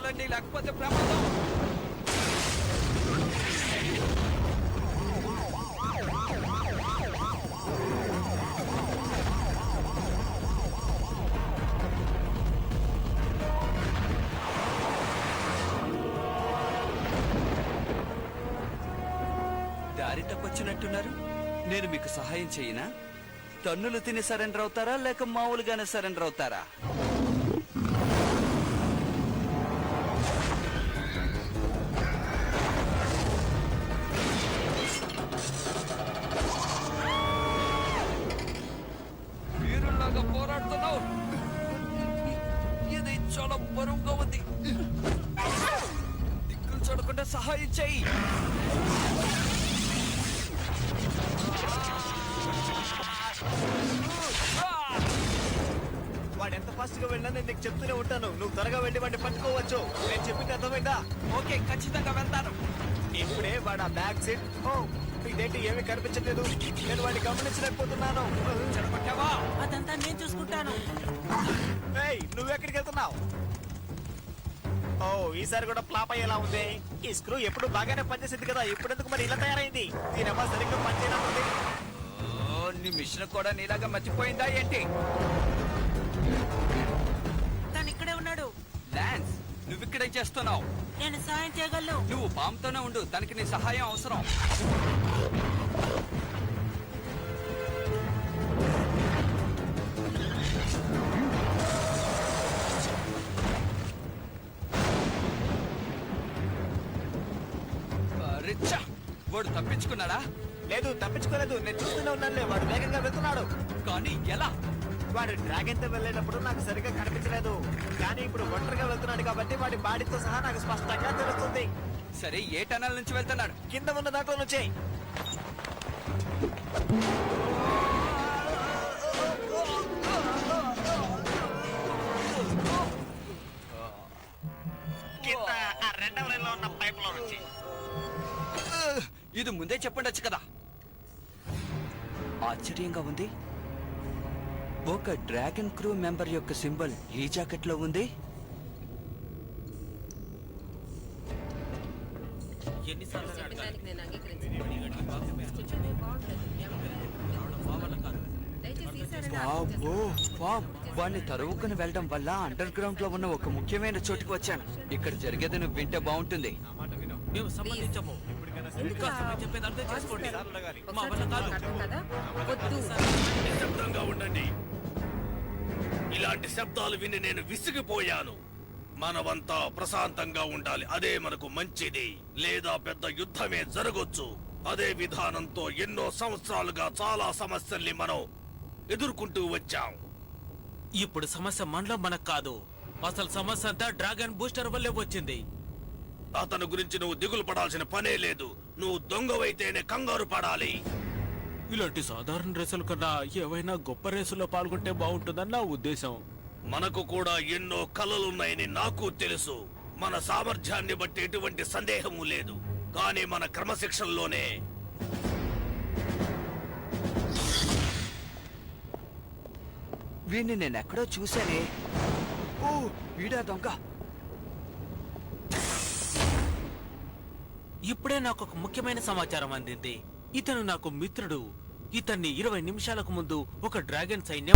వెళ్ళండి, లేకపోతే ప్రమాదం. దారి తప్పొచ్చినట్టున్నారు. నేను మీకు సహాయం చేయనా? తన్నులు తిని సరెండర్ అవుతారా లేక మామూలుగానే సరెండర్ అవుతారా? వీరులాగా పోరాడుతున్నావు. ఇది చాలా బరువుగా ఉంది. దిక్కులు చూడకుండా సహాయం చెయ్యి. వాడు ఎంత ఫాస్ట్ గా వెళ్ళినా నేను నీకు చెప్తూనే ఉంటాను. నువ్వు త్వరగా వెళ్ళి వాడిని పట్టుకోవచ్చు. నేను చెప్పింది అర్థమైందా? ఓకే, ఖచ్చితంగా వెళ్తాను. ఇప్పుడే వాడు ఆ బ్యాక్ సీట్. ఓ ఇదేంటి ఏమీ కనిపించట్లేదు. నేను వాడిని గమనించలేకపోతున్నాను. చెడగొట్టావా? అదంతా నేను చూసుకుంటాను. ఏయ్, నువ్వెక్కడికి వెళ్తున్నావు? ఓ ఈసారి కూడా ఫ్లాప్ అయ్యేలా ఉంది. ఈ స్క్రూ ఎప్పుడు బాగానే పనిచేసింది కదా, ఇప్పుడెందుకు మరి ఇలా తయారైంది? దీనమ్మా సరిగ్గా పనిచేయడం ఉంది. నీ మిషన్ కూడా నీలాగా మర్చిపోయిందా ఏంటి? తను ఇక్కడే ఉన్నాడు. డాన్స్, నువ్విక్కడే చేస్తున్నావు. నేను సహాయం చేయగలను. నువ్వు బాంబుతోనే ఉండు, తనకి నీ సహాయం అవసరం. రిచ్చా, వాడు తప్పించుకున్నాడా? లేదు, తప్పించుకోలేదు. నేను చూస్తూనే ఉన్నానులే. వాడు వేగంగా వెళ్తున్నాడు. కానీ ఎలా? వాడు డ్రాగన్ తో వెళ్ళేటప్పుడు నాకు సరిగ్గా కనిపించలేదు. కానీ ఇప్పుడు ఒంటరిగా వెళ్తున్నాడు కాబట్టి వాడి బాడీతో సహా నాకు స్పష్టంగా తెలుస్తుంది. సరే, ఏ టనల్ నుంచి వెళ్తున్నాడు? కింద ఉన్న దాంట్లో నుంచే. కింద ఆ రెండవ లైన్లో ఉన్న పైప్ లో నుంచి. ఇది ముందే చెప్పండొచ్చు కదా. ఆశ్చర్యంగా ఉంది. ఒక డ్రాగన్ క్రూ మెంబర్ యొక్క సింబల్ ఈ జాకెట్ లో ఉంది. వాడిని తరువుకుని వెళ్ళడం వల్ల అండర్ గ్రౌండ్ లో ఉన్న ఒక ముఖ్యమైన చోటుకు వచ్చాను. ఇక్కడ జరిగేది నువ్వు వింటే బాగుంటుంది. మేము సంబంధించము. చెప్పేది అర్థం చేసుకోండి. మా వల్ల కాదు. నిశ్శబ్దంగా ఉండండి. ఇలాంటి శబ్దాలు విని నేను విసిగిపోయాను. మనమంతా ప్రశాంతంగా ఉండాలి, అదే మనకు మంచిది. లేదా పెద్ద యుద్ధమే జరగొచ్చు. అదే విధానంతో ఎన్నో సంవత్సరాలుగా చాలా సమస్యల్ని మనం ఎదుర్కొంటూ వచ్చాం. ఇప్పుడు సమస్య మనలో మనకు కాదు. అసలు సమస్య అంతా డ్రాగన్ బూస్టర్ వల్లే వచ్చింది. అతని గురించి నువ్వు దిగులు పడాల్సిన పనే లేదు. నువ్వు దొంగవైతేనే కంగారు పడాలి. ఇలాంటి సాధారణ రేసుల కన్నా ఏవైనా గొప్ప రేసుల్లో పాల్గొంటే బాగుంటుందని నా ఉద్దేశం. మనకు కూడా ఎన్నో కలలున్నాయని నాకు తెలుసు. మన సామర్థ్యాన్ని బట్టి ఎటువంటి సందేహము లేదు. కానీ మన క్రమశిక్షణలోనే వీణ్ణి నేనెక్కడో చూశానే. ఓ, వీడా దొంగ. ఇప్పుడే నాకు ఒక ముఖ్యమైన సమాచారం అందింది. ఇతను నాకు మిత్రుడు. ఇతన్ని 20 నిమిషాలకు ముందు ఒక డ్రాగన్ సైన్యం